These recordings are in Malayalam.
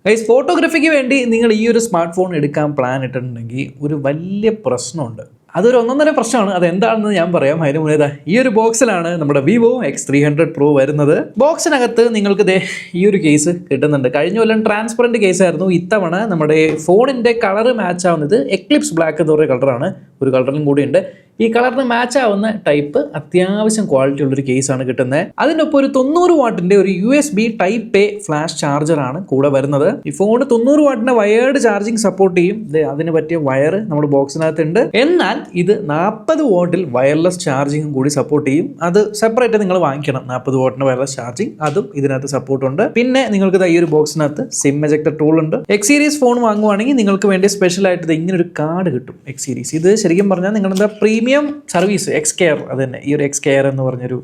ഗൈസ്, ഫോട്ടോഗ്രാഫിക്ക് വേണ്ടി നിങ്ങൾ ഈ ഒരു സ്മാർട്ട് ഫോൺ എടുക്കാൻ പ്ലാൻ ഇട്ടിട്ടുണ്ടെങ്കിൽ ഒരു വലിയ പ്രശ്നമുണ്ട്. അതൊരു ഒന്നൊന്നര പ്രശ്നമാണ്. അതെന്താണെന്ന് ഞാൻ പറയാം. അതിന് മുന്നേ ഈ ഒരു ബോക്സിലാണ് നമ്മുടെ വിവോ X300 Pro വരുന്നത്. ബോക്സിനകത്ത് നിങ്ങൾക്ക് ഈ ഒരു കേസ് കിട്ടുന്നുണ്ട്. കഴിഞ്ഞ കൊല്ലം ട്രാൻസ്പെറൻറ്റ് കേസ് ആയിരുന്നു. ഇത്തവണ നമ്മുടെ ഫോണിൻ്റെ കളറ് മാച്ച് ആവുന്നത് എക്ലിപ്സ് ബ്ലാക്ക് എന്ന് പറയുന്ന കളറാണ്. ഒരു കളറിലും കൂടിയുണ്ട്. ഈ കളറിന് മാച്ച് ആവുന്ന ടൈപ്പ് അത്യാവശ്യം ക്വാളിറ്റി ഉള്ളൊരു കേസാണ് കിട്ടുന്നത്. അതിനൊപ്പം ഒരു 90 വാട്ടിൻ്റെ ഒരു USB Type A ഫ്ലാഷ് ചാർജറാണ് കൂടെ വരുന്നത്. ഈ ഫോൺ 90 വാട്ടിൻ്റെ വയേർഡ് ചാർജിങ് സപ്പോർട്ട് ചെയ്യും. അതിന് പറ്റിയ വയർ നമ്മുടെ ബോക്സിനകത്തുണ്ട്. എന്നാൽ ഇത് 40 വാട്ടിൽ വയർലെസ് ചാർജിങ്ങും കൂടി സപ്പോർട്ട് ചെയ്യും. അത് സെപ്പറേറ്റ് നിങ്ങൾ വാങ്ങിക്കണം. 40 വാട്ടിൻ്റെ വയർലെസ് ചാർജിങ് അതും ഇതിനകത്ത് സപ്പോർട്ട് ഉണ്ട്. പിന്നെ നിങ്ങൾക്ക് ഈ ഒരു ബോക്സിനകത്ത് സിം എജക്ടർ ടൂൾ ഉണ്ട്. X സീരീസ് ഫോൺ വാങ്ങുവാണെങ്കിൽ നിങ്ങൾക്ക് വേണ്ടി സ്പെഷ്യൽ ആയിട്ട് ഇങ്ങനെ ഒരു കാർഡ് കിട്ടും. X സീരീസ് ഇത് ശരിക്കും പറഞ്ഞാൽ നിങ്ങളുടെ പ്രീമിയം സർവീസ് X കെയർ, അത് തന്നെ ഈ ഒരു X കെയർ എന്ന് പറഞ്ഞൊരു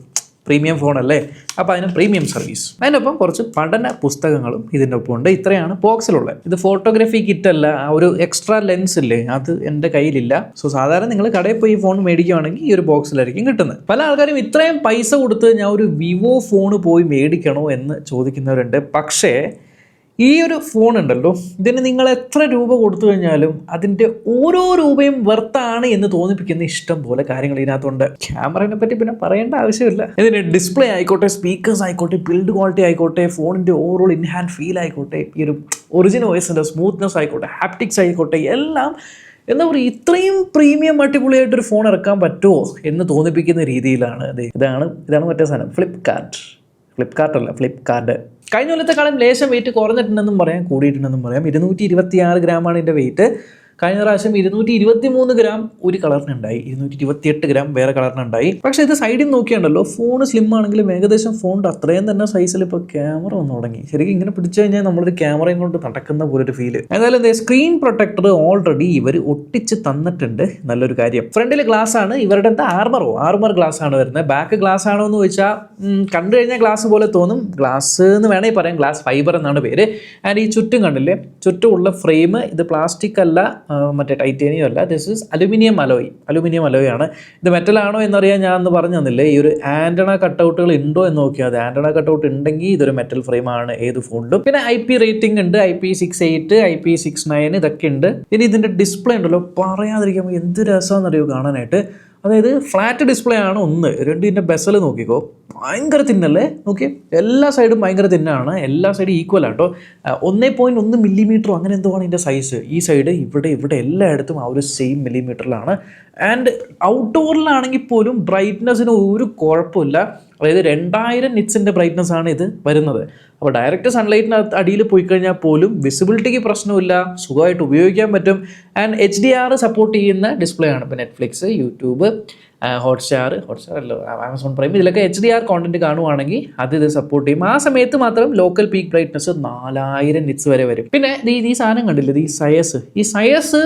പ്രീമിയം ഫോൺ അല്ലേ. അപ്പോൾ അതിന് പ്രീമിയം സർവീസ്. അതിനൊപ്പം കുറച്ച് പഠന പുസ്തകങ്ങളും ഇതിൻ്റെ ഒപ്പം ഉണ്ട്. ഇത്രയാണ് ബോക്സിലുള്ളത്. ഇത് ഫോട്ടോഗ്രാഫി കിറ്റ് അല്ല. ആ ഒരു എക്സ്ട്രാ ലെൻസ് ഇല്ലേ, അത് എൻ്റെ കയ്യിലില്ല. സോ സാധാരണ നിങ്ങൾ കടയിൽ പോയി ഈ ഫോൺ മേടിക്കുകയാണെങ്കിൽ ഈ ഒരു ബോക്സിലായിരിക്കും കിട്ടുന്നത്. പല ആൾക്കാരും ഇത്രയും പൈസ കൊടുത്ത് ഞാൻ ഒരു വിവോ ഫോൺ പോയി മേടിക്കണോ എന്ന് ചോദിക്കുന്നവരുണ്ട്. പക്ഷേ ഈ ഒരു ഫോൺ ഉണ്ടല്ലോ, ഇതിന് നിങ്ങൾ എത്ര രൂപ കൊടുത്തു കഴിഞ്ഞാലും അതിൻ്റെ ഓരോ രൂപയും വെർത്താണ് എന്ന് തോന്നിപ്പിക്കുന്ന ഇഷ്ടം പോലെ കാര്യങ്ങൾ ഇതിനകത്തുണ്ട്. ക്യാമറയെ പറ്റി പിന്നെ പറയേണ്ട ആവശ്യമില്ല. ഇതിന് ഡിസ്പ്ലേ ആയിക്കോട്ടെ, സ്പീക്കേഴ്സ് ആയിക്കോട്ടെ, ബിൽഡ് ക്വാളിറ്റി ആയിക്കോട്ടെ, ഫോണിൻ്റെ ഓവറോൾ ഇൻ ഹാൻഡ് ഫീൽ ആയിക്കോട്ടെ, ഈ ഒരു ഒറിജിനൽ വോയിസിൻ്റെ സ്മൂത്ത്നെസ് ആയിക്കോട്ടെ, ഹാപ്റ്റിക്സ് ആയിക്കോട്ടെ, എല്ലാം എന്താ പറയുക, ഇത്രയും പ്രീമിയം അടിപൊളിയായിട്ടൊരു ഫോൺ ഇറക്കാൻ പറ്റുമോ എന്ന് തോന്നിപ്പിക്കുന്ന രീതിയിലാണ്. ഇതാണ് മറ്റേ സാധനം, ഫ്ലിപ്കാർട്ട്. കഴിഞ്ഞ കൊല്ലത്തെക്കാളും ലേശം വെയിറ്റ് കുറഞ്ഞിട്ടുണ്ടെന്നും പറയാം, കൂടിയിട്ടുണ്ടെന്നും പറയാം. 226 ഗ്രാമാണ് ഇതിൻ്റെ വെയിറ്റ്. കഴിഞ്ഞ പ്രാവശ്യം 223 ഗ്രാം ഒരു കളറിനുണ്ടായി, 228 ഗ്രാം വേറെ കളറിനുണ്ടായി. പക്ഷേ ഇത് സൈഡിൽ നോക്കിയാണ്ടല്ലോ, ഫോൺ സ്ലിം ആണെങ്കിലും ഏകദേശം ഫോണിൻ്റെ അത്രയും തന്നെ സൈസിൽ ഇപ്പോൾ ക്യാമറ വന്നു തുടങ്ങി. ശരിക്കും ഇങ്ങനെ പിടിച്ചു കഴിഞ്ഞാൽ നമ്മളൊരു ക്യാമറയും കൊണ്ട് നടക്കുന്ന പോലൊരു ഫീല്. എന്തായാലും സ്ക്രീൻ പ്രൊട്ടക്ടർ ഓൾറെഡി ഇവർ ഒട്ടിച്ച് തന്നിട്ടുണ്ട്. നല്ലൊരു കാര്യം. ഫ്രണ്ടിൽ ഗ്ലാസ് ആണ്, ഇവരുടെ ആർമർ ഗ്ലാസ് ആണ് വരുന്നത്. ബാക്ക് ഗ്ലാസ് ആണോ എന്ന് ചോദിച്ചാൽ കണ്ടു കഴിഞ്ഞാൽ ഗ്ലാസ് പോലെ തോന്നും. ഗ്ലാസ് എന്ന് വേണമെങ്കിൽ പറയാം, ഗ്ലാസ് ഫൈബർ എന്നാണ് പേര്. ആൻഡ് ഈ ചുറ്റും കണ്ടില്ലേ, ചുറ്റുമുള്ള ഫ്രെയിം ഇത് പ്ലാസ്റ്റിക് അല്ല, മറ്റേ ടൈറ്റേനിയം അല്ല, ദിസ് ഇസ് അലുമിനിയം അലോയ് ആണ്. ഇത് മെറ്റലാണോ എന്നറിയാൻ ഞാൻ അന്ന് പറഞ്ഞു തന്നില്ലേ. ഈ ഒരു ആന്റണ കട്ടൗട്ടുകൾ ഉണ്ടോ എന്ന് നോക്കിയാൽ അത് ആന്റണ കട്ടൗട്ട് ഉണ്ടെങ്കിൽ ഇതൊരു മെറ്റൽ ഫ്രെയിം ആണ് ഏത് ഫോണിലും. പിന്നെ IP റേറ്റിംഗ് ഉണ്ട്, IP68, IP69 ഇതൊക്കെ ഉണ്ട്. ഇനി ഇതിന്റെ ഡിസ്പ്ലേ ഉണ്ടല്ലോ, പറയാതിരിക്കുമ്പോൾ എന്ത് രസമാണെന്നറിയോ കാണാനായിട്ട്. അതായത് ഫ്ലാറ്റ് ഡിസ്പ്ലേ ആണ് ഒന്ന്. ഇതിൻ്റെ ബെസൽ നോക്കിക്കോ, ഭയങ്കര തിന്നല്ലേ. നോക്കി എല്ലാ സൈഡും ഭയങ്കര തിന്നാണ്, എല്ലാ സൈഡും ഈക്വൽ ആട്ടോ. 1.1 മില്ലിമീറ്ററോ അങ്ങനെ എന്തോ ആണ് ഇതിൻ്റെ സൈസ്. ഈ സൈഡ് ഇവിടെ എല്ലായിടത്തും ആ ഒരു സെയിം മില്ലിമീറ്ററിലാണ്. ആൻഡ് ഔട്ട്ഡോറിലാണെങ്കിൽ പോലും ബ്രൈറ്റ്നസ്സിന് ഒരു കുഴപ്പമില്ല. അതായത് 2000 നിറ്റ്സിൻ്റെ ബ്രൈറ്റ്നസ് ആണ് ഇത് വരുന്നത്. അപ്പോൾ ഡയറക്റ്റ് സൺലൈറ്റിന് അടിയിൽ പോയി കഴിഞ്ഞാൽ പോലും വിസിബിലിറ്റിക്ക് പ്രശ്നമില്ല, സുഖമായിട്ട് ഉപയോഗിക്കാൻ പറ്റും. ആൻഡ് HDR സപ്പോർട്ട് ചെയ്യുന്ന ഡിസ്പ്ലേ ആണ്. ഇപ്പോൾ നെറ്റ്ഫ്ലിക്സ്, യൂട്യൂബ്, ഹോട്ട്സ്റ്റാർ അല്ലോ, ആമസോൺ പ്രൈം, ഇതിലൊക്കെ HDR കോണ്ടന്റ് കാണുവാണെങ്കിൽ ഇത് സപ്പോർട്ട് ചെയ്യും. ആ സമയത്ത് മാത്രം ലോക്കൽ പീക്ക് ബ്രൈറ്റ്നസ് 4000 നിറ്റ്സ് വരെ വരും. പിന്നെ ഈ സാധനം കണ്ടില്ലേ, ഈ സയസ്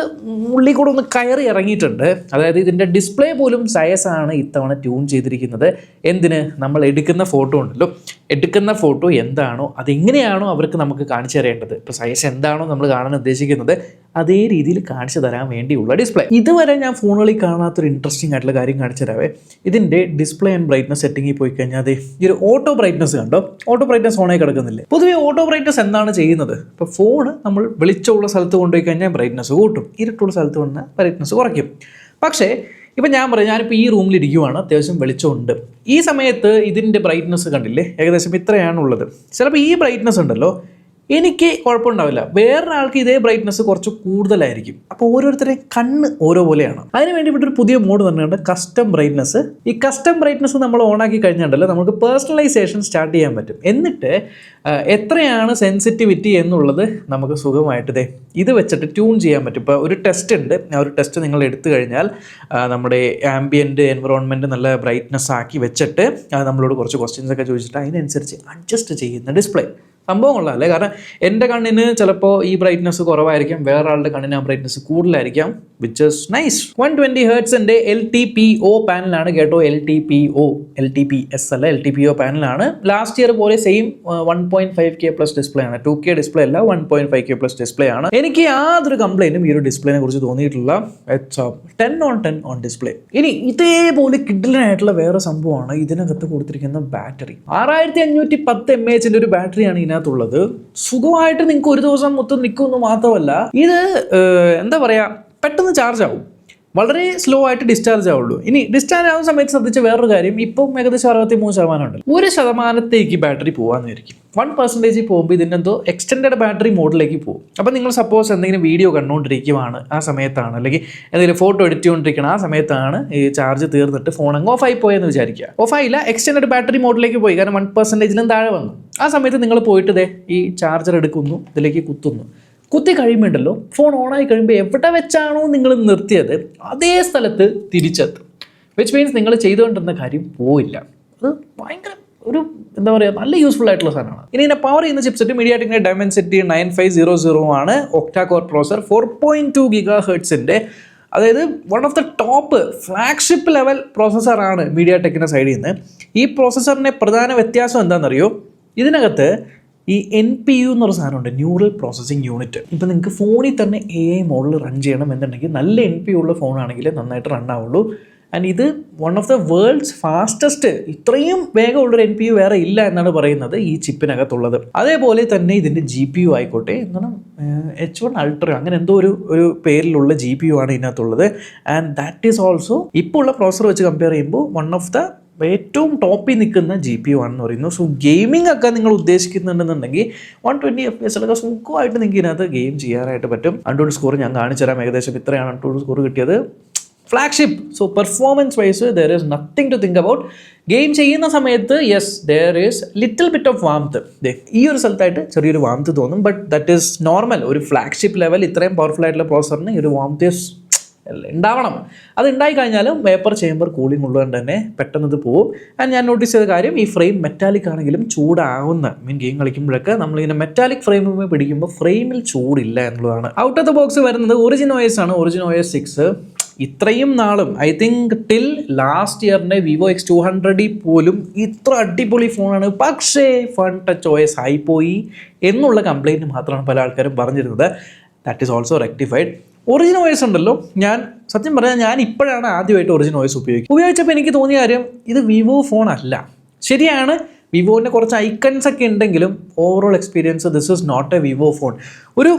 ഉള്ളിൽ കൂടെ ഒന്ന് കയറി ഇറങ്ങിയിട്ടുണ്ട്. അതായത് ഇതിൻ്റെ ഡിസ്പ്ലേ പോലും സയസ് ആണ് ഇത്തവണ ട്യൂൺ ചെയ്തിരിക്കുന്നത്. എന്തിന്? നമ്മൾ എടുക്കുന്ന ഫോട്ടോ എന്താണോ അതെങ്ങനെയാണോ അവർക്ക് നമുക്ക് കാണിച്ചു തരേണ്ടത്. ഇപ്പോൾ സയസ് എന്താണോ നമ്മൾ കാണാൻ ഉദ്ദേശിക്കുന്നത് അതേ രീതിയിൽ കാണിച്ചു തരാൻ വേണ്ടിയുള്ള ഡിസ്പ്ലേ. ഇതുവരെ ഞാൻ ഫോണുകളിൽ കാണാത്തൊരു ഇൻട്രസ്റ്റിംഗ് ആയിട്ടുള്ള കാര്യം കാണിച്ചു തരാവേ. ഇതിൻ്റെ ഡിസ്പ്ലേ ആൻഡ് ബ്രൈറ്റ്നസ് സെറ്റിങ്ങിൽ പോയി കഴിഞ്ഞാൽ ഈ ഒരു ഓട്ടോ ബ്രൈറ്റ്നസ് കണ്ടോ, ഓട്ടോ ബ്രൈറ്റ്നസ് ഓണായി കിടക്കുന്നില്ലേ. പൊതുവേ ഓട്ടോ ബ്രൈറ്റ്നസ് എന്താണ് ചെയ്യുന്നത്? ഇപ്പോൾ ഫോണ് നമ്മൾ വെളിച്ചമുള്ള സ്ഥലത്ത് കൊണ്ടുപോയി കഴിഞ്ഞാൽ ബ്രൈറ്റ്നസ് കൂട്ടും, ഇരുട്ടുള്ള സ്ഥലത്ത് കൊണ്ടുവന്നാൽ ബ്രൈറ്റ്നസ് കുറയ്ക്കും. പക്ഷേ ഇപ്പം ഞാനിപ്പോൾ ഈ റൂമിൽ ഇരിക്കുവാണ്, അത്യാവശ്യം വെളിച്ചമുണ്ട്. ഈ സമയത്ത് ഇതിൻ്റെ ബ്രൈറ്റ്നസ് കണ്ടില്ലേ, ഏകദേശം ഇത്രയാണുള്ളത്. ചിലപ്പോൾ ഈ ബ്രൈറ്റ്നസ് ഉണ്ടല്ലോ എനിക്ക് കുഴപ്പമുണ്ടാവില്ല, വേറൊരാൾക്ക് ഇതേ ബ്രൈറ്റ്നസ് കുറച്ച് കൂടുതലായിരിക്കും. അപ്പോൾ ഓരോരുത്തരുടെയും കണ്ണ് ഓരോ പോലെയാണ്. അതിനുവേണ്ടി ഇവിടെ ഒരു പുതിയ മോഡ് തന്നെയുണ്ട്, കസ്റ്റം ബ്രൈറ്റ്നസ്. ഈ കസ്റ്റം ബ്രൈറ്റ്നസ് നമ്മൾ ഓണാക്കി കഴിഞ്ഞാൽ നമുക്ക് പേഴ്സണലൈസേഷൻ സ്റ്റാർട്ട് ചെയ്യാൻ പറ്റും. എന്നിട്ട് എത്രയാണ് സെൻസിറ്റിവിറ്റി എന്നുള്ളത് നമുക്ക് സുഖമായിട്ട് ഇത് വെച്ചിട്ട് ട്യൂൺ ചെയ്യാൻ പറ്റും. ഇപ്പോൾ ഒരു ടെസ്റ്റ് ഉണ്ട്, ആ ഒരു ടെസ്റ്റ് നിങ്ങൾ എടുത്തു കഴിഞ്ഞാൽ നമ്മുടെ ആംബിയൻറ്റ് എൻവറോൺമെൻറ്റ് നല്ല ബ്രൈറ്റ്നസ് ആക്കി വെച്ചിട്ട് നമ്മളോട് കുറച്ച് ക്വസ്റ്റ്യൻസ് ഒക്കെ ചോദിച്ചിട്ട് അതിനനുസരിച്ച് അഡ്ജസ്റ്റ് ചെയ്യുന്ന ഡിസ്പ്ലേ. സംഭവം കൊള്ളാമല്ലേ? കാരണം എൻ്റെ കണ്ണിന് ചിലപ്പോൾ ഈ ബ്രൈറ്റ്നസ് കുറവായിരിക്കും, വേറൊരാളുടെ കണ്ണിന് ആ ബ്രൈറ്റ്നസ് കൂടുതലായിരിക്കാം, വിച്ച് ഇസ് നൈസ്. 120 ഹെർട്സിൻ്റെ LTPO പാനലാണ് കേട്ടോ. LTPS അല്ല, LTPO പാനലാണ്. ലാസ്റ്റ് ഇയർ പോലെ സെയിം 1.5K പ്ലസ് ഡിസ്പ്ലേ ആണ്. 2K ഡിസ്പ്ലേ അല്ല, 1.5K പ്ലസ് ഡിസ്പ്ലേ ആണ്. എനിക്ക് യാതൊരു കംപ്ലൈൻറ്റും ഈ ഒരു ഡിസ്പ്ലേനെ കുറിച്ച് തോന്നിയിട്ടില്ല. 10/10 ഓൺ ഡിസ്പ്ലേ. ഇനി ഇതേപോലെ കിഡിലനായിട്ടുള്ള വേറെ സംഭവമാണ് ഇതിനകത്ത് കൊടുത്തിരിക്കുന്ന ബാറ്ററി. 6510 mAh ഒരു ബാറ്ററിയാണ് ഇതിനകത്ത് ഇതിനകത്തുള്ളത്. സുഖമായിട്ട് നിങ്ങൾക്ക് ഒരു ദിവസം മൊത്തം നിൽക്കുമെന്ന് മാത്രമല്ല, ഇത് എന്താ പറയുക, പെട്ടെന്ന് ചാർജ് ആവും, വളരെ സ്ലോ ആയിട്ട് ഡിസ്ചാർജ് ആവുള്ളൂ. ഇനി ഡിസ്ചാർജ് ആവുന്ന സമയത്ത് ശ്രദ്ധിച്ച വേറൊരു കാര്യം, ഇപ്പം ഏകദേശം 63% ഉണ്ട്. 1% ബാറ്ററി പോകാമെന്നായിരിക്കും. 1% പോകുമ്പോൾ ഇതിനെന്തോ എക്സ്റ്റൻഡ് ബാറ്ററി മോഡിലേക്ക് പോകും. അപ്പം നിങ്ങൾ സപ്പോസ് എന്തെങ്കിലും വീഡിയോ കണ്ടുകൊണ്ടിരിക്കുവാണ് ആ സമയത്താണ്, അല്ലെങ്കിൽ എന്തെങ്കിലും ഫോട്ടോ എഡിറ്റ് ചെയ്തുകൊണ്ടിരിക്കണം ആ സമയത്താണ് ഈ ചാർജ് തീർന്നിട്ട് ഫോൺ അങ്ങ് ഓഫായി പോയെന്ന് വിചാരിക്കുക. ഓഫായില്ല, എക്സ്റ്റൻഡ് ബാറ്ററി മോഡിലേക്ക് പോയി, കാരണം 1%ലും താഴെ വന്നു. ആ സമയത്ത് നിങ്ങൾ പോയിട്ട് ഈ ചാർജർ എടുക്കുന്നു, ഇതിലേക്ക് കുത്തുന്നു. കുത്തി കഴിയുമ്പോണ്ടല്ലോ, ഫോൺ ഓണായി കഴിയുമ്പോൾ എവിടെ വെച്ചാണോ നിങ്ങൾ നിർത്തിയത് അതേ സ്ഥലത്ത് തിരിച്ചെത്തും. വിച്ച് മീൻസ് നിങ്ങൾ ചെയ്തുകൊണ്ടിരുന്ന കാര്യം പോയില്ല. അത് ഭയങ്കര ഒരു എന്താ പറയുക, നല്ല യൂസ്ഫുൾ ആയിട്ടുള്ള സാധനമാണ്. ഇനി ഇതിനെ പവർ ചെയ്യുന്ന ചിപ്സെറ്റ് MediaTekന്റെ Dimensity 9500 ആണ്. ഒക്ടാ കോർ പ്രോസർ, 4.2 GHz, അതായത് one of the top flagship level പ്രോസസ്സറാണ് MediaTekന്റെ സൈഡിൽ നിന്ന്. ഈ പ്രോസസ്സറിൻ്റെ പ്രധാന വ്യത്യാസം എന്താണെന്നറിയോ, ഇതിനകത്ത് ഈ NPU എന്നൊരു സാധനമുണ്ട്, ന്യൂറൽ പ്രോസസ്സിംഗ് യൂണിറ്റ്. ഇപ്പം നിങ്ങൾക്ക് ഫോണിൽ തന്നെ AI മോഡൽ റൺ ചെയ്യണം എന്നുണ്ടെങ്കിൽ നല്ല NPU ഉള്ള ഫോണാണെങ്കിൽ നന്നായിട്ട് റൺ ആവുള്ളൂ. ആൻഡ് ഇത് one of the world's fastest, ഇത്രയും വേഗമുള്ളൊരു NPU വേറെ ഇല്ല എന്നാണ് പറയുന്നത് ഈ ചിപ്പിനകത്തുള്ളത്. അതേപോലെ തന്നെ ഇതിൻ്റെ GPU ആയിക്കോട്ടെ, എന്താണ് H1 Ultra അങ്ങനെ എന്തോ ഒരു പേരിലുള്ള GPU ആണ് ഇതിനകത്തുള്ളത്. ആൻഡ് ദാറ്റ് ഈസ് ഓൾസോ ഇപ്പോൾ ഉള്ള പ്രോസർ വെച്ച് കമ്പയർ ചെയ്യുമ്പോൾ വൺ ഓഫ് ദ ഏറ്റവും ടോപ്പിൽ നിൽക്കുന്ന GPU ആണെന്ന് പറയുന്നു. സോ ഗെയിമിംഗ് ഒക്കെ നിങ്ങൾ ഉദ്ദേശിക്കുന്നുണ്ടെന്നുണ്ടെങ്കിൽ 120 FPS സുഖമായിട്ട് നിങ്ങൾക്ക് ഇതിനകത്ത് ഗെയിം ചെയ്യാനായിട്ട് പറ്റും. അൺടോൾഡ് സ്കോർ ഞാൻ കാണിച്ചു തരാം, ഏകദേശം ഇത്രയാണ് അൺടോൾഡ് സ്കോർ കിട്ടിയത്. Flagship, so performance wise there is nothing to think about. Game ചെയ്യുന്ന സമയത്ത് yes there is little bit of warmth, ഈ ഒരു സ്ഥലത്തായിട്ട് ചെറിയൊരു വാംത്ത് തോന്നും, ബട്ട് ദറ്റ് ഈസ് നോർമൽ. ഒരു ഫ്ലാഗ്ഷിപ്പ് ലെവൽ ഇത്രയും പവർഫുൾ ആയിട്ടുള്ള പ്രോസറിന് ഈ ഒരു വാംത്ത് ഈസ് ഉണ്ടാവണം. അത് ഉണ്ടായി കഴിഞ്ഞാലും വേപ്പർ ചേമ്പർ കൂളിംഗ് ഉള്ളതുകൊണ്ട് തന്നെ പെട്ടെന്ന് ഇത് പോകും. ആൻഡ് ഞാൻ നോട്ടീസ് ചെയ്ത കാര്യം, ഈ ഫ്രെയിം മെറ്റാലിക് ആണെങ്കിലും ചൂടാവുന്ന ഗെയിം കളിക്കുമ്പോഴൊക്കെ നമ്മളിങ്ങനെ മെറ്റാലിക് ഫ്രെയിമുമായി പിടിക്കുമ്പോൾ ഫ്രെയിമിൽ ചൂടില്ല എന്നുള്ളതാണ്. ഔട്ട് ഓഫ് ദ ബോക്സ് വരുന്നത് ഒറിജിൻ OS ആണ്, ഒറിജിൻ OS 6. ഇത്രയും നാളും ഐ തിങ്ക് ടിൽ ലാസ്റ്റ് ഇയറിൻ്റെ Vivo X200 പോലും ഇത്ര അടിപൊളി ഫോണാണ്, പക്ഷേ ഫൺ ടച്ച് OS ആയിപ്പോയി എന്നുള്ള കംപ്ലയിൻറ്റ് മാത്രമാണ് പല ആൾക്കാരും പറഞ്ഞിരുന്നത്. That is also rectified. Origin OS ഉണ്ടല്ലോ, ഞാൻ സത്യം പറഞ്ഞാൽ ഞാൻ ഇപ്പോഴാണ് ആദ്യമായിട്ട് ഒറിജിൻ OS ഉപയോഗിച്ചപ്പോൾ എനിക്ക് തോന്നിയ കാര്യം, ഇത് വിവോ ഫോൺ അല്ല. ശരിയാണ്, വിവോൻ്റെ കുറച്ച് ഐക്കൺസ് ഒക്കെ ഉണ്ടെങ്കിലും overall experience this is not a Vivo phone. ഒരു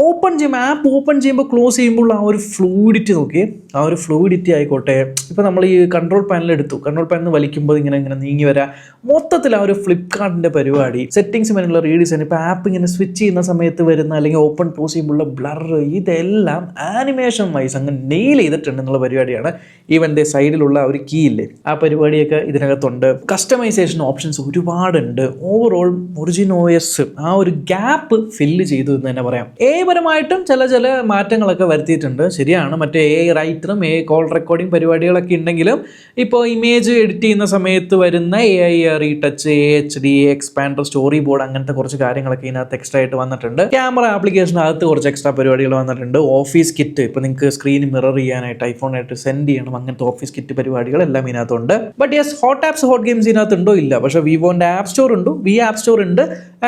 ഓപ്പൺ ചെയ്യുമ്പോൾ, ആപ്പ് ഓപ്പൺ ചെയ്യുമ്പോൾ ക്ലോസ് ചെയ്യുമ്പോൾ ആ ഒരു ഫ്ലൂയിഡിറ്റി നോക്കി, ആ ഒരു ഫ്ലൂയിഡിറ്റി ആയിക്കോട്ടെ. ഇപ്പോൾ നമ്മൾ ഈ കൺട്രോൾ പാനൽ എടുത്തു, കൺട്രോൾ പാനൽ വലിക്കുമ്പോൾ ഇങ്ങനെ നീങ്ങി വരാം. മൊത്തത്തിൽ ആ ഒരു ഫ്ലിപ്കാർട്ടിൻ്റെ പരിപാടി, സെറ്റിങ്സ് മേലുള്ള റീഡിസൈൻ, ഇപ്പോൾ ആപ്പ് ഇങ്ങനെ സ്വിച്ച് ചെയ്യുന്ന സമയത്ത് വരുന്ന അല്ലെങ്കിൽ ഓപ്പൺ ക്ലോസ് ചെയ്യുമ്പോഴുള്ള ബ്ലർ, ഇതെല്ലാം ആനിമേഷൻ വൈസ് അങ്ങ് നെയിൽ ചെയ്തിട്ടുണ്ട് എന്നുള്ള പരിപാടിയാണ്. ഈവൻ ദേ സൈഡിലുള്ള ഒരു കീ ഇല്ലേ, ആ പരിപാടിയൊക്കെ ഇതിനകത്തുണ്ട്. കസ്റ്റമൈസേഷൻ ഓപ്ഷൻസ് ഒരുപാടുണ്ട്. ഓവറോൾ ഒറിജിൻ OS ആ ഒരു ഗ്യാപ്പ് ഫില്ല് ചെയ്തു എന്ന് തന്നെ പറയാം. പരമായിട്ടും ചില മാറ്റങ്ങളൊക്കെ വരുത്തിയിട്ടുണ്ട്. ശരിയാണ്, മറ്റേ AI റൈറ്ററും AI കോൾ റെക്കോർഡിംഗ് പരിപാടികളൊക്കെ ഉണ്ടെങ്കിലും ഇപ്പോൾ ഇമേജ് എഡിറ്റ് ചെയ്യുന്ന സമയത്ത് വരുന്ന AI retouch, HD, expander, story board, അങ്ങനത്തെ കുറച്ച് കാര്യങ്ങളൊക്കെ ഇതിനകത്ത് എക്സ്ട്രാ ആയിട്ട് വന്നിട്ടുണ്ട്. ക്യാമറ ആപ്ലിക്കേഷനകത്ത് കുറച്ച് എക്സ്ട്രാ പരിപാടികൾ വന്നിട്ടുണ്ട്. ഓഫീസ് കിറ്റ്, ഇപ്പോൾ നിങ്ങൾക്ക് സ്ക്രീൻ മിറർ ചെയ്യാനായിട്ട് ഐഫോണായിട്ട് സെൻഡ് ചെയ്യണം, അങ്ങനത്തെ ഓഫീസ് കിറ്റ് പരിപാടികളെല്ലാം ഇതിനകത്തുണ്ട്. But yes, hot apps, hot games ഇതിനകത്തുണ്ടോ ഇല്ല. പക്ഷേ വിവോൻ്റെ ആപ്പ് സ്റ്റോർ ഉണ്ട്, ആപ്പ് സ്റ്റോർ ഉണ്ട്.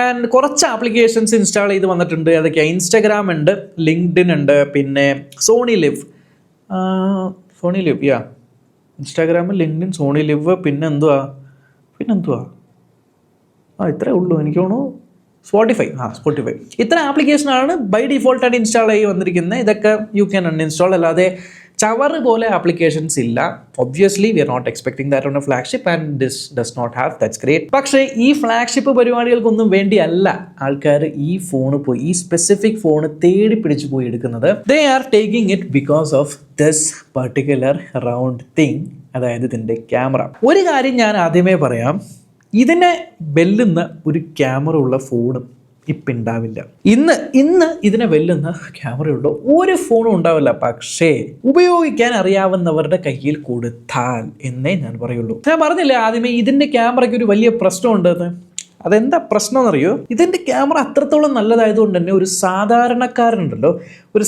ആൻഡ് കുറച്ച് ആപ്ലിക്കേഷൻസ് ഇൻസ്റ്റാൾ ചെയ്ത് വന്നിട്ടുണ്ട്. അതൊക്കെ ഇൻസ്റ്റാഗ്രാം ഉണ്ട്, ലിങ്ക്ഡിൻ ഉണ്ട്, പിന്നെ Sony Liv, Instagram, LinkedIn, Sony Liv, പിന്നെന്തുവാ ഇത്രേ ഉള്ളൂ എനിക്ക് തോന്നുന്നു. സ്പോട്ടിഫൈ, ഇത്ര ആപ്ലിക്കേഷനാണ് ബൈ ഡിഫോൾട്ടായിട്ട് ഇൻസ്റ്റാൾ ആയി വന്നിരിക്കുന്നത്. ഇതൊക്കെ യു ക്യാൻ അൺഇൻസ്റ്റാൾ, അല്ലാതെ ചവറ് പോലെ ആപ്ലിക്കേഷൻസ് ഇല്ല. Obviously we are not expecting that on a flagship and this does not have, that's great. പക്ഷേ ഈ ഫ്ലാഗ്ഷിപ്പ് പരിപാടികൾക്കൊന്നും വേണ്ടിയല്ല ആൾക്കാർ ഈ സ്പെസിഫിക് ഫോൺ തേടി പിടിച്ചു പോയി എടുക്കുന്നത്. They are taking it because of this particular round thing, അതായത് ഇതിൻ്റെ ക്യാമറ. ഒരു കാര്യം ഞാൻ ആദ്യമേ പറയാം, ഇതിനെ വെല്ലുന്ന ഒരു ക്യാമറ ഉള്ള ഫോണും ഇപ്പം ഉണ്ടാവില്ല. ഇന്ന് ഇതിനെ വെല്ലുന്ന ക്യാമറയുള്ള ഒരു ഫോണും ഉണ്ടാവില്ല. പക്ഷേ ഉപയോഗിക്കാൻ അറിയാവുന്നവരുടെ കയ്യിൽ കൊടുത്താൽ എന്നേ ഞാൻ പറയുള്ളൂ. ഞാൻ പറഞ്ഞില്ലേ ആദ്യമേ, ഇതിൻ്റെ ക്യാമറയ്ക്ക് ഒരു വലിയ പ്രശ്നമുണ്ടെന്ന്. അതെന്താ പ്രശ്നം എന്നറിയോ? ഇതിൻ്റെ ക്യാമറ അത്രത്തോളം നല്ലതായതുകൊണ്ട് തന്നെ ഒരു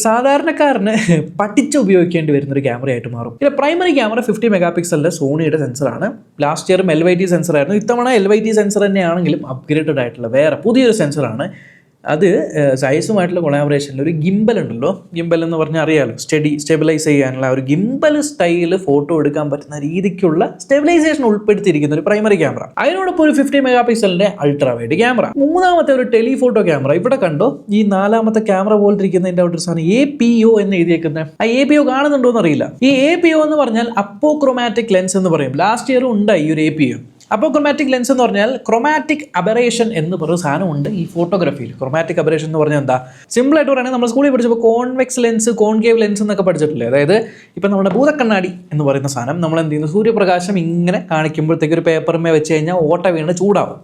സാധാരണക്കാരന് പഠിച്ച് ഉപയോഗിക്കേണ്ടി വരുന്നൊരു ക്യാമറയായിട്ട് മാറും. ഇതിൻ്റെ പ്രൈമറി ക്യാമറ 50 മെഗാപിക്സലിൻ്റെ സോണിയുടെ സെൻസറാണ്. ലാസ്റ്റ് ഇയർ LYT സെൻസറായിരുന്നു. ഇത്തവണ LYT സെൻസർ തന്നെയാണെങ്കിലും അപ്ഗ്രേഡഡ് ആയിട്ടുള്ള വേറെ പുതിയൊരു സെൻസറാണ്. അത് സൈസുമായിട്ടുള്ള കൊളാബറേഷനിൽ ഒരു ഗിംബൽ ഉണ്ടല്ലോ, ഗിംബൽ എന്ന് പറഞ്ഞാൽ അറിയാമല്ലോ, സ്റ്റെബിലൈസ് ചെയ്യാനുള്ള ഒരു ഗിംബൽ സ്റ്റൈൽ ഫോട്ടോ എടുക്കാൻ പറ്റുന്ന രീതിക്കുള്ള സ്റ്റെബിലൈസേഷൻ ഉൾപ്പെടുത്തിയിരിക്കുന്ന ഒരു പ്രൈമറി ക്യാമറ. അതിനോടൊപ്പം ഒരു 50 മെഗാ പിക്സലിന്റെ അൾട്രാ വൈഡ് ക്യാമറ. മൂന്നാമത്തെ ഒരു ടെലിഫോട്ടോ ക്യാമറ. ഇവിടെ കണ്ടോ, ഈ നാലാമത്തെ ക്യാമറ പോലെ ഇരിക്കുന്നതിന്റെ ഒരു സാധനം APO എന്ന് എഴുതിയേക്കുന്നത്. ആ APO കാണുന്നുണ്ടോ എന്നറിയില്ല. ഈ APO എന്ന് പറഞ്ഞാൽ അപ്പോക്രോമാറ്റിക് ലെൻസ് എന്ന് പറയും. ലാസ്റ്റ് ഇയർ ഉണ്ടായി ഈ ഒരു APO. അപ്പോക്രോമാറ്റിക് ലെൻസ് എന്ന് പറഞ്ഞാൽ ക്രോമാറ്റിക് അബറേഷൻ എന്ന് പറയുന്ന സാധനമുണ്ട് ഈ ഫോട്ടോഗ്രാഫിയിൽ. ക്രോമാറ്റിക് അബറേഷൻ എന്ന് പറഞ്ഞാൽ എന്താ? സിമ്പിളായിട്ട് പറയുകയാണെങ്കിൽ നമ്മൾ സ്കൂളിൽ പഠിച്ചപ്പോൾ കോൺവെക്സ് ലെൻസ്, കോൺകേവ് ലെൻസ് എന്നൊക്കെ പഠിച്ചിട്ടില്ലേ? അതായത് ഇപ്പം നമ്മുടെ ഭൂതക്കണ്ണാടി എന്ന് പറയുന്ന സാധനം നമ്മൾ എന്ത് ചെയ്യുന്നു, സൂര്യപ്രകാശം ഇങ്ങനെ കാണിക്കുമ്പോഴത്തേക്ക് ഒരു പേപ്പറിന്മേൽ വെച്ച് കഴിഞ്ഞാൽ ഓട്ട വീണ് ചൂടാവും.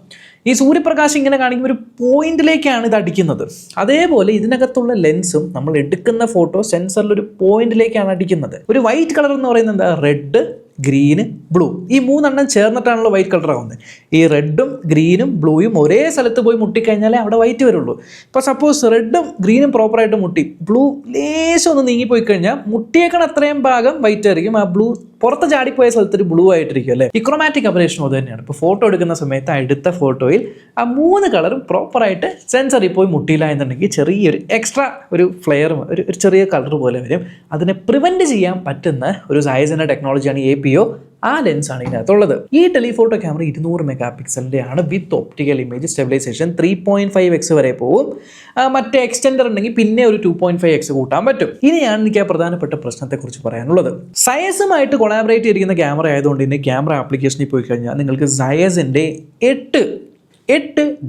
ഈ സൂര്യപ്രകാശം ഇങ്ങനെ കാണിക്കുമ്പോൾ ഒരു പോയിന്റിലേക്കാണ് ഇത് അടിക്കുന്നത്. അതേപോലെ ഇതിനകത്തുള്ള ലെൻസും നമ്മൾ എടുക്കുന്ന ഫോട്ടോ സെൻസറിൽ ഒരു പോയിന്റിലേക്കാണ് അടിക്കുന്നത്. ഒരു വൈറ്റ് കളർ എന്ന് പറയുന്നത് എന്താ? Red, green, blue. ഈ മൂന്നെണ്ണം ചേർന്നിട്ടാണല്ലോ വൈറ്റ് കളർ ആവുന്നത്. ഈ റെഡും ഗ്രീനും ബ്ലൂയും ഒരേ സ്ഥലത്ത് പോയി മുട്ടിക്കഴിഞ്ഞാലേ അവിടെ വൈറ്റ് വരുള്ളൂ. ഇപ്പോൾ സപ്പോസ് റെഡും ഗ്രീനും പ്രോപ്പറായിട്ട് മുട്ടി, ബ്ലൂ ലേശം ഒന്ന് നീങ്ങിപ്പോയി കഴിഞ്ഞാൽ മുട്ടിയേക്കണ അത്രയും ഭാഗം വൈറ്റ് ആയിരിക്കും, ആ ബ്ലൂ പുറത്ത് ചാടിപ്പോയ സ്ഥലത്ത് ഒരു ബ്ലൂ ആയിട്ടിരിക്കും അല്ലേ? ഈ ക്രോമാറ്റിക് അബറേഷനും അത് തന്നെയാണ്. ഇപ്പോൾ ഫോട്ടോ എടുക്കുന്ന സമയത്ത് എടുത്ത ഫോട്ടോയിൽ ആ മൂന്ന് കളറും പ്രോപ്പറായിട്ട് സെൻസറിൽ പോയി മുട്ടിയില്ല എന്നുണ്ടെങ്കിൽ ചെറിയൊരു എക്സ്ട്രാ ഒരു ഫ്ലെയറും ഒരു ചെറിയ കളർ പോലെ വരും. അതിനെ പ്രിവെൻറ്റ് ചെയ്യാൻ പറ്റുന്ന ഒരു സൈസിൻ്റെ ടെക്നോളജിയാണ് APO. ആ ലെൻസാണ് ഇതിനകത്തുള്ളത്. ഈ ടെലിഫോട്ടോ ക്യാമറ 200 മെഗാ പിക്സലിൻ്റെ ആണ് വിത്ത് ഒപ്റ്റിക്കൽ ഇമേജ് സ്റ്റെബിലൈസേഷൻ. 3.5x വരെ പോവും. മറ്റേ എക്സ്റ്റെൻഡർ ഉണ്ടെങ്കിൽ പിന്നെ ഒരു 2.5x കൂട്ടാൻ പറ്റും. ഇനിയാണ് എനിക്ക് ആ പ്രധാനപ്പെട്ട പ്രശ്നത്തെക്കുറിച്ച് പറയാനുള്ളത്. സയസുമായിട്ട് കൊളാബറേറ്റ് ചെയ്തിരിക്കുന്ന ക്യാമറ ആയതുകൊണ്ട് തന്നെ ക്യാമറ ആപ്ലിക്കേഷനിൽ പോയി കഴിഞ്ഞാൽ നിങ്ങൾക്ക് സയസിൻ്റെ 8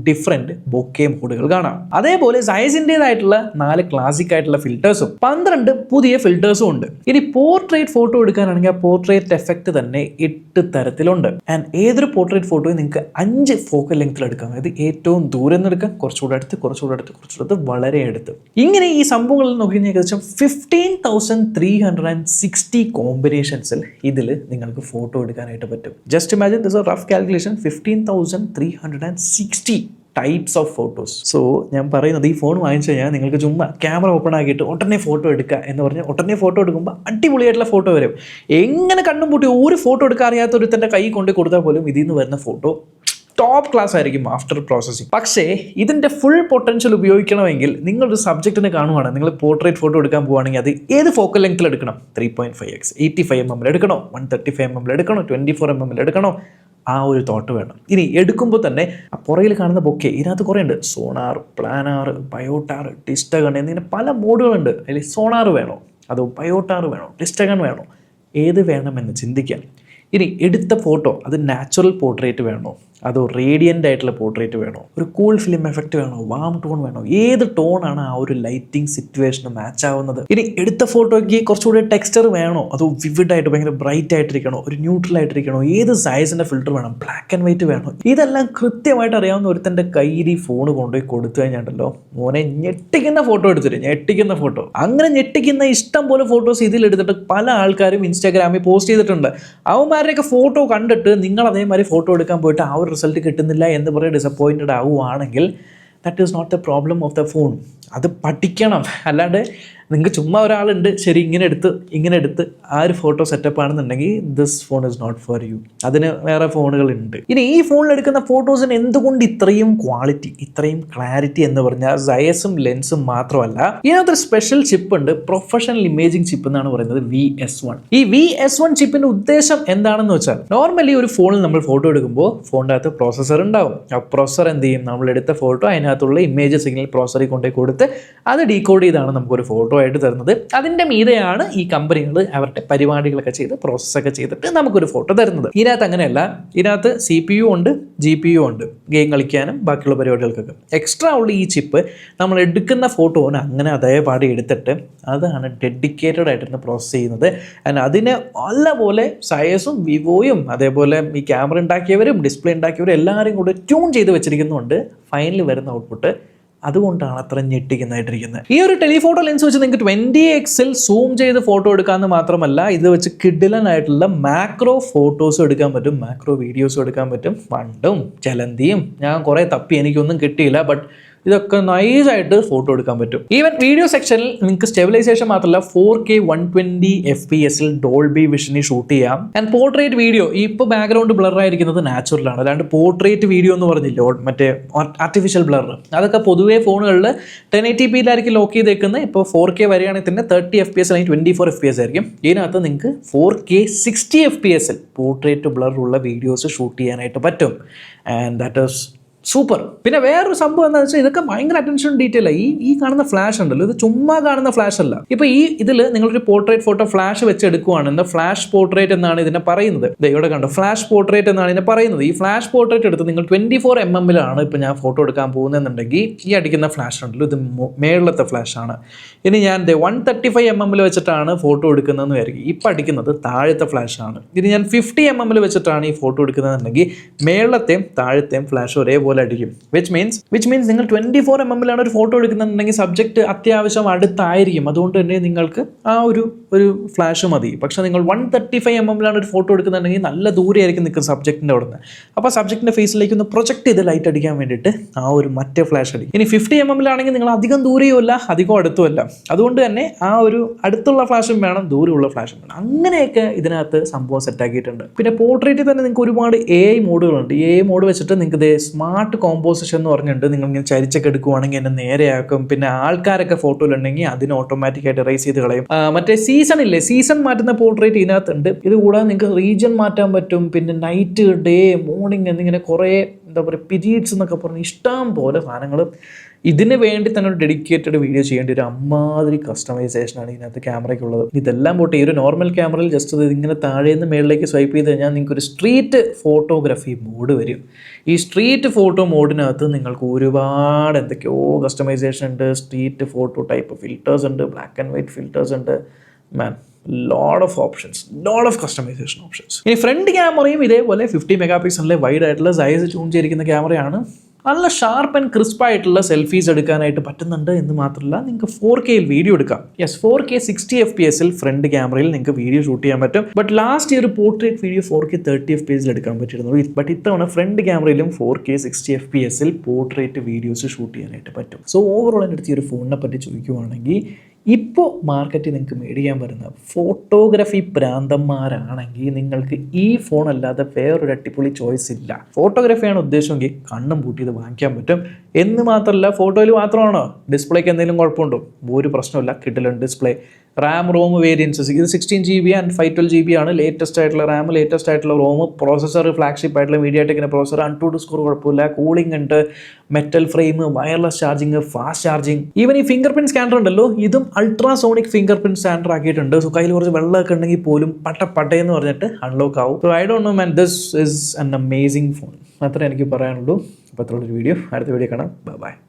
ഡിഫറെൻറ്റ് ബൊക്കെ മോഡുകൾ കാണാം. അതേപോലെ സൈസിൻ്റെതായിട്ടുള്ള 4 ക്ലാസിക് ആയിട്ടുള്ള ഫിൽറ്റേഴ്സും 12 പുതിയ ഫിൽറ്റേഴ്സും ഉണ്ട്. ഇനി പോർട്രേറ്റ് ഫോട്ടോ എടുക്കാനാണെങ്കിൽ ആ പോർട്രേറ്റ് എഫക്റ്റ് തന്നെ 8 തരത്തിലുണ്ട്. ആൻഡ് ഏതൊരു പോർട്രേറ്റ് ഫോട്ടോയും നിങ്ങൾക്ക് 5 ഫോക്കൽ ലെങ്ത്തിൽ എടുക്കാം. അതായത് ഏറ്റവും ദൂരം നിന്ന് എടുക്കാം, കുറച്ചുകൂടെ അടുത്ത്, വളരെ അടുത്ത്. ഇങ്ങനെ ഈ സംഭവങ്ങളിൽ നോക്കി കഴിഞ്ഞാൽ ഏകദേശം 15,360 കോമ്പിനേഷൻസിൽ ഇതിൽ നിങ്ങൾക്ക് ഫോട്ടോ എടുക്കാനായിട്ട് പറ്റും. Just imagine this A rough calculation, 15,360 types of photos. So ഞാൻ പറയുന്നത്, ഈ ഫോൺ വാങ്ങിച്ചു കഴിഞ്ഞാൽ നിങ്ങൾക്ക് ചുമ്മാ ക്യാമറ ഓപ്പൺ ആക്കിയിട്ട് ഒട്ടനെ ഫോട്ടോ എടുക്കുക എന്ന് പറഞ്ഞാൽ ഒട്ടനെ ഫോട്ടോ എടുക്കുമ്പോൾ അടിപൊളിയായിട്ടുള്ള ഫോട്ടോ വരും. എങ്ങനെ കണ്ണും പൂട്ടി ഒരു ഫോട്ടോ എടുക്കാൻ അറിയാത്ത ഒരുത്തൻ്റെ കൈ കൊണ്ട് കൊടുത്താൽ പോലും ഇതിൽ നിന്ന് വരുന്ന ഫോട്ടോ ടോപ്പ് ക്ലാസ് ആയിരിക്കും ആഫ്റ്റർ പ്രോസസ്സിങ്. പക്ഷേ ഇതിൻ്റെ ഫുൾ പൊട്ടൻഷ്യൽ ഉപയോഗിക്കണമെങ്കിൽ നിങ്ങളൊരു സബ്ജക്റ്റിനെ കാണുവാണ്, നിങ്ങൾ പോർട്രേറ്റ് ഫോട്ടോ എടുക്കാൻ പോവുകയാണെങ്കിൽ അത് ഏത് ഫോക്കൽ ലെങ്ത്തിൽ എടുക്കണം? 3.5x, 85mm എടുക്കണോ, 135mm എടുക്കണോ, 24mm എടുക്കണോ? ആ ഒരു തോട്ട് വേണം. ഇനി എടുക്കുമ്പോൾ തന്നെ ആ പുറകിൽ കാണുന്ന ബൊക്കെ ഇതിനകത്ത് കുറേ ഉണ്ട്. സോണാർ, പ്ലാനാർ, ബയോട്ടാർ, ഡിസ്റ്റഗൺ എന്നിങ്ങനെ പല മോഡുകളുണ്ട്. അതിൽ സോണാർ വേണോ, അതോ ബയോട്ടാർ വേണോ, ഡിസ്റ്റഗൺ വേണോ, ഏത് വേണമെന്ന് ചിന്തിക്കാം. ഇനി എടുത്ത ഫോട്ടോ അത് നാച്ചുറൽ പോർട്രേറ്റ് വേണോ, അതോ റേഡിയൻ്റ് ആയിട്ടുള്ള പോർട്രേറ്റ് വേണോ, ഒരു കൂൾ ഫിലിം എഫക്റ്റ് വേണോ, വാം ടോൺ വേണോ, ഏത് ടോണാണ് ആ ഒരു ലൈറ്റിംഗ് സിറ്റുവേഷന് മാച്ച് ആവുന്നത്. ഇനി എടുത്ത ഫോട്ടോയ്ക്ക് കുറച്ചുകൂടി ടെക്സ്ചർ വേണോ, അതോ വിവിഡായിട്ട് ഭയങ്കര ബ്രൈറ്റ് ആയിട്ടിരിക്കണോ, ഒരു ന്യൂട്രൽ ആയിട്ടിരിക്കണോ, ഏത് സൈസിൻ്റെ ഫിൽറ്റർ വേണം, ബ്ലാക്ക് ആൻഡ് വൈറ്റ് വേണോ, ഇതെല്ലാം കൃത്യമായിട്ട് അറിയാവുന്ന ഒരുത്തൻ്റെ കയ്യിൽ ഈ ഫോൺ കൊണ്ടുപോയി കൊടുത്തു കഴിഞ്ഞാണ്ടല്ലോ മോനെ ഞെട്ടിക്കുന്ന ഫോട്ടോ എടുത്തിട്ട്, ഞെട്ടിക്കുന്ന ഫോട്ടോ. അങ്ങനെ ഞെട്ടിക്കുന്ന ഇഷ്ടം പോലെ ഫോട്ടോസ് ഇതിലെടുത്തിട്ട് പല ആൾക്കാരും ഇൻസ്റ്റാഗ്രാമിൽ പോസ്റ്റ് ചെയ്തിട്ടുണ്ട്. അവന്മാരുടെയൊക്കെ ഫോട്ടോ കണ്ടിട്ട് നിങ്ങൾ അതേമാതിരി ഫോട്ടോ എടുക്കാൻ പോയിട്ട് ആ ഒരു റിസൾട്ട് കിട്ടുന്നില്ല എന്ന് പറയുക ഡിസപ്പോയിൻറ്റഡ് ആവുകയാണെങ്കിൽ that is not the problem of the phone. അത് പഠിക്കണം. അല്ലാണ്ട് നിങ്ങൾക്ക് ചുമ്മാ ഒരാളുണ്ട് ശരി ഇങ്ങനെ എടുത്ത് ആ ഒരു ഫോട്ടോ സെറ്റപ്പ് ആണെന്നുണ്ടെങ്കിൽ this phone is not for you. അതിന് വേറെ ഫോണുകളുണ്ട്. ഇനി ഈ ഫോണിൽ എടുക്കുന്ന ഫോട്ടോസിന് എന്തുകൊണ്ട് ഇത്രയും ക്വാളിറ്റി, ഇത്രയും ക്ലാരിറ്റി എന്ന് പറഞ്ഞാൽ സയസും ലെൻസും മാത്രമല്ല, ഇതിനകത്തൊരു സ്പെഷ്യൽ ചിപ്പ് ഉണ്ട്, പ്രൊഫഷണൽ ഇമേജിംഗ് ചിപ്പ് എന്നാണ് പറയുന്നത്, VS1. ഈ VS1 ചിപ്പിന്റെ ഉദ്ദേശം എന്താണെന്ന് വെച്ചാൽ, നോർമലി ഒരു ഫോണിൽ നമ്മൾ ഫോട്ടോ എടുക്കുമ്പോൾ ഫോണിൻ്റെ അകത്ത് പ്രോസസ്സർ ഉണ്ടാവും. ആ പ്രോസസ്സർ എന്ത് ചെയ്യും, നമ്മൾ എടുത്ത ഫോട്ടോ അതിനകത്തുള്ള ഇമേജ് സിഗ്നൽ പ്രോസസറിൽ കൊണ്ടുപോയി കൊടുത്ത് അത് ഡീകോഡ് ചെയ്താണ് നമുക്കൊരു ഫോട്ടോ ആയിട്ട് തരുന്നത്. അതിൻ്റെ മീതെയാണ് ഈ കമ്പനികൾ അവരുടെ പരിപാടികളൊക്കെ ചെയ്ത് പ്രോസസ്സൊക്കെ ചെയ്തിട്ട് നമുക്കൊരു ഫോട്ടോ തരുന്നത്. ഇതിനകത്ത് അങ്ങനെയല്ല. ഇതിനകത്ത് CPU ഉണ്ട്, GPU ഉണ്ട്, ഗെയിം കളിക്കാനും ബാക്കിയുള്ള പരിപാടികൾക്കൊക്കെ. എക്സ്ട്രാ ഉള്ള ഈ ചിപ്പ് നമ്മൾ എടുക്കുന്ന ഫോട്ടോന് അങ്ങനെ അതേപാടി എടുത്തിട്ട് അതാണ് ഡെഡിക്കേറ്റഡ് ആയിട്ടിരുന്ന് പ്രോസസ്സ് ചെയ്യുന്നത്. ആൻഡ് അതിനെ നല്ലപോലെ സയസും വിവോയും അതേപോലെ ഈ ക്യാമറ ഉണ്ടാക്കിയവരും ഡിസ്പ്ലേ ഉണ്ടാക്കിയവരും എല്ലാവരും കൂടെ ട്യൂൺ ചെയ്ത് വെച്ചിരിക്കുന്നുണ്ട്. ഫൈനൽ വരുന്ന ഔട്ട്പുട്ട് അതുകൊണ്ടാണ് അത്ര ഞെട്ടിക്കുന്നതായിട്ടിരിക്കുന്നത്. ഈ ഒരു ടെലിഫോട്ടോ ലെൻസ് വെച്ച് നിങ്ങൾക്ക് 20x സൂം ചെയ്ത് ഫോട്ടോ എടുക്കാമെന്ന് മാത്രമല്ല, ഇത് വെച്ച് കിഡിലനായിട്ടുള്ള മാക്രോ ഫോട്ടോസും എടുക്കാൻ പറ്റും, മാക്രോ വീഡിയോസും എടുക്കാൻ പറ്റും. പണ്ടും ചലന്തിയും ഞാൻ കുറേ തപ്പി, എനിക്കൊന്നും കിട്ടിയില്ല. ബട്ട് ഇതൊക്കെ നൈസായിട്ട് ഫോട്ടോ എടുക്കാൻ പറ്റും. ഈവൻ വീഡിയോ സെക്ഷനിൽ നിങ്ങൾക്ക് സ്റ്റെബിലൈസേഷൻ മാത്രമല്ല 4K 120 FPS ഡോൾബി വിഷനിൽ ഷൂട്ട് ചെയ്യാം. ആൻഡ് പോർട്രേറ്റ് വീഡിയോ ഇപ്പോൾ ബാക്ക്ഗ്രൗണ്ട് ബ്ലർ ആയിരിക്കുന്നത് നാച്ചുറൽ ആണ്, അല്ലാണ്ട് പോർട്രേറ്റ് വീഡിയോ എന്ന് പറഞ്ഞില്ലോ മറ്റേ ആർട്ടിഫിഷ്യൽ ബ്ലർ, അതൊക്കെ പൊതുവേ ഫോണുകളിൽ 1080p ലോക്ക് ചെയ്തേക്കുന്നത്. ഇപ്പോൾ 4K വരികയാണെങ്കിൽ തന്നെ 30 FPS അല്ലെങ്കിൽ 24 FPS ആയിരിക്കും. ഇതിനകത്ത് നിങ്ങൾക്ക് 4K 60 FPS പോർട്രേറ്റ് ബ്ലർ ഉള്ള വീഡിയോസ് ഷൂട്ട് ചെയ്യാനായിട്ട് പറ്റും. And that is super. പിന്നെ വേറൊരു സംഭവം എന്താണെന്ന് വെച്ചാൽ ഇതൊക്കെ ഭയങ്കര അറ്റൻഷൻ ഡീറ്റെയിൽ ആയി. ഈ കാണുന്ന ഫ്ലാഷ് ഉണ്ടല്ലോ, ഇത് ചുമ്മാ കാണുന്ന ഫ്ലാഷ് അല്ല. ഇപ്പോൾ ഈ ഇതിൽ നിങ്ങളൊരു പോർട്രേറ്റ് ഫോട്ടോ ഫ്ലാഷ് വെച്ച് എടുക്കുവാണെന്ന് ഫ്ലാഷ് പോർട്രേറ്റ് എന്നാണ് ഇതിനെ പറയുന്നത്. ഇവിടെ കണ്ടോ, ഫ്ലാഷ് പോർട്രേറ്റ് എന്നാണ് ഇതിനെ പറയുന്നത്. ഈ ഫ്ലാഷ് പോർട്രേറ്റ് എടുത്ത് നിങ്ങൾ 24 mm ഇപ്പോൾ ഞാൻ ഫോട്ടോ എടുക്കാൻ പോകുന്നതെന്നുണ്ടെങ്കിൽ ഈ അടിക്കുന്ന ഫ്ലാഷ് ഉണ്ടല്ലോ, ഇത് മേളിലത്തെ ഫ്ലാഷ് ആണ്. ഇനി ഞാൻ 135 mm വെച്ചിട്ടാണ് ഫോട്ടോ എടുക്കുന്നതെന്ന് വിചാരിക്കും, ഇപ്പം അടിക്കുന്നത് താഴത്തെ ഫ്ലാഷ് ആണ്. ഇനി ഞാൻ 50 mm വെച്ചിട്ടാണ് ഈ ഫോട്ടോ എടുക്കുന്നതെന്നുണ്ടെങ്കിൽ മേളത്തെയും താഴത്തെയും ഫ്ലാഷ് ഒരേപോലെ അടിക്കും. വിച്ച് മീൻസ് നിങ്ങൾ 24 mm ഒരു ഫോട്ടോ എടുക്കുന്നുണ്ടെങ്കിൽ സബ്ജക്റ്റ് അത്യാവശ്യം അടുത്തായിരിക്കും. അതുകൊണ്ട് തന്നെ നിങ്ങൾക്ക് ആ ഒരു ഫ്ലാഷ് മതി. പക്ഷെ നിങ്ങൾ 135 mm ഒരു ഫോട്ടോ എടുക്കുന്നുണ്ടെങ്കിൽ നല്ല ദൂരെയായിരിക്കും നിൽക്കുന്ന സബ്ജക്റ്റിൻ്റെ അവിടെ നിന്ന്. അപ്പോൾ സബ്ജക്റ്റിൻ്റെ ഫേസിലേക്ക് ഒന്ന് പ്രൊജക്ട് ചെയ്ത് ലൈറ്റ് അടിക്കാൻ വേണ്ടിയിട്ട് ആ ഒരു മറ്റേ ഫ്ലാഷ് അടിക്കും. ഇനി 50 mm നിങ്ങൾ അധികം ദൂരെയുമല്ല അധികം അടുത്തുമല്ല, അതുകൊണ്ട് തന്നെ ആ ഒരു അടുത്തുള്ള ഫ്ലാഷും വേണം ദൂരെയുള്ള ഫ്ലാഷും വേണം. അങ്ങനെയൊക്കെ ഇതിനകത്ത് സംഭവം സെറ്റാക്കിയിട്ടുണ്ട്. പിന്നെ പോർട്രേറ്റിൽ തന്നെ നിങ്ങൾക്ക് ഒരുപാട് AI മോഡുകളുണ്ട്. AI മോഡ് വെച്ചിട്ട് നിങ്ങൾക്ക് സ്മാർട്ട് കോമ്പോസിഷൻ എന്ന് പറഞ്ഞിട്ടുണ്ട്. നിങ്ങൾ ഇങ്ങനെ ചരിച്ചൊക്കെ എടുക്കുവാണെങ്കിൽ എന്നെ നേരെയാക്കും. പിന്നെ ആൾക്കാരൊക്കെ ഫോട്ടോയിലുണ്ടെങ്കിൽ അതിന് ഓട്ടോമാറ്റിക്കായിട്ട് റൈസ് ചെയ്ത് കളയും. മറ്റേ സീസൺ മാറ്റുന്ന പോർട്രേറ്റ് ഇതിനകത്തുണ്ട്. ഇത് കൂടാതെ നിങ്ങൾക്ക് റീജിയൻ മാറ്റാൻ പറ്റും. പിന്നെ നൈറ്റ്, ഡേ, മോർണിംഗ് എന്നിങ്ങനെ കുറേ എന്താ പറയുക പീരീഡ്സ് എന്നൊക്കെ പറഞ്ഞ് ഇഷ്ടം പോലെ സാധനങ്ങൾ. ഇതിന് വേണ്ടി തന്നെ ഒരു ഡെഡിക്കേറ്റഡ് വീഡിയോ ചെയ്യേണ്ട ഒരു അമ്മാതിരി കസ്റ്റമൈസേഷനാണ് ഇതിനകത്ത് ക്യാമറയ്ക്കുള്ളത്. ഇതെല്ലാം പോട്ടെ, ഈ ഒരു നോർമൽ ക്യാമറയിൽ ജസ്റ്റ് ഇങ്ങനെ താഴേന്ന് മേളിലേക്ക് സ്വൈപ്പ് ചെയ്ത് കഴിഞ്ഞാൽ നിങ്ങൾക്ക് ഒരു സ്ട്രീറ്റ് ഫോട്ടോഗ്രാഫി മോഡ് വരും. ഈ സ്ട്രീറ്റ് ഫോട്ടോ മോഡിനകത്ത് നിങ്ങൾക്ക് ഒരുപാട് എന്തൊക്കെയോ കസ്റ്റമൈസേഷൻ ഉണ്ട്. സ്ട്രീറ്റ് ഫോട്ടോ ടൈപ്പ് ഫിൽറ്റേഴ്സ് ഉണ്ട്, ബ്ലാക്ക് ആൻഡ് വൈറ്റ് ഫിൽറ്റേഴ്സ് ഉണ്ട്. Load of options, load of customization options. ഇനി ഫ്രണ്ട് ക്യാമറയും ഇതേപോലെ 50 MP വൈഡ് ആയിട്ടുള്ള സൈസ് ട്യൂൺ ചെയ്തിരിക്കുന്ന ക്യാമറയാണ്. നല്ല ഷാർപ്പ് ആൻഡ് ക്രിസ്പ് ആയിട്ടുള്ള സെൽഫീസ് എടുക്കാനായിട്ട് പറ്റുന്നുണ്ട് എന്ന് മാത്രമല്ല നിങ്ങൾക്ക് 4K വീഡിയോ എടുക്കാം. 4K 60 FPS ഫ്രണ്ട് ക്യാമറയിൽ നിങ്ങൾക്ക് വീഡിയോ ഷൂട്ട് ചെയ്യാൻ പറ്റും. ബട്ട് ലാസ്റ്റ് ഒരു പോർട്രേറ്റ് വീഡിയോ 4K 30 FPS എടുക്കാൻ പറ്റിയിരുന്നു. ബട്ട് ഇത്തവണ ഫ്രണ്ട് ക്യാമറയിലും 4K 60 FPS portrait videos shoot ചെയ്യാനായിട്ട് പറ്റും. സോ ഓവറോൾ എൻ്റെ അടുത്ത് ഈ ഒരു ഫോണിനെ പറ്റി ചോദിക്കുവാണെങ്കിൽ ഇപ്പോൾ മാർക്കറ്റിൽ നിങ്ങൾക്ക് മേടിക്കാൻ വരുന്ന ഫോട്ടോഗ്രാഫി ഭ്രാന്തന്മാരാണെങ്കിൽ നിങ്ങൾക്ക് ഈ ഫോൺ അല്ലാതെ വേറൊരു അടിപൊളി ചോയ്സ് ഇല്ല. ഫോട്ടോഗ്രാഫിയാണ് ഉദ്ദേശമെങ്കിൽ കണ്ണും പൂട്ടി ഇത് വാങ്ങിക്കാൻ പറ്റും. എന്ന് മാത്രമല്ല ഫോട്ടോയിൽ മാത്രമാണോ, ഡിസ്പ്ലേക്ക് എന്തെങ്കിലും കുഴപ്പമുണ്ടോ? ഒരു പ്രശ്നമില്ല, കിട്ടില്ല ഡിസ്പ്ലേ. റാം റോം വേരിയൻസസ് ഇത് 16GB ആൻഡ് 512GB ആണ്. ലേറ്റസ്റ്റ് ആയിട്ടുള്ള റാം, ലേറ്റസ്റ്റ് ആയിട്ടുള്ള റോം, പ്രോസസ്സർ ഫ്ലാഗ്ഷിപ്പ് ആയിട്ടുള്ള മീഡിയാടെക്കിൻ്റെ പ്രോസസ്സർ, അൺടൂഡ് സ്കോർ കുഴപ്പമില്ല, കൂളിംഗ് ഉണ്ട്, metal frame, wireless charging, fast charging. Even ഈ ഫിംഗർ പ്രിന്റ് സ്കാനർ ഉണ്ടല്ലോ, ഇതും അൾട്രാസോണിക് ഫിംഗർ പ്രിന്റ് സ്കാനർ ആക്കിയിട്ടുണ്ട്. സോ കയ്യിൽ കുറച്ച് വെള്ളമൊക്കെ ഉണ്ടെങ്കിൽ പോലും പട്ടയെന്ന് പറഞ്ഞിട്ട് അൺലോക്ക് ആവും. So I don't know man, this is an amazing phone. അത്രേ എനിക്ക് പറയാനുള്ളൂ. അപ്പോൾ അത്രയുള്ളൊരു വീഡിയോ, അടുത്ത വീഡിയോ കാണാം. ബൈ.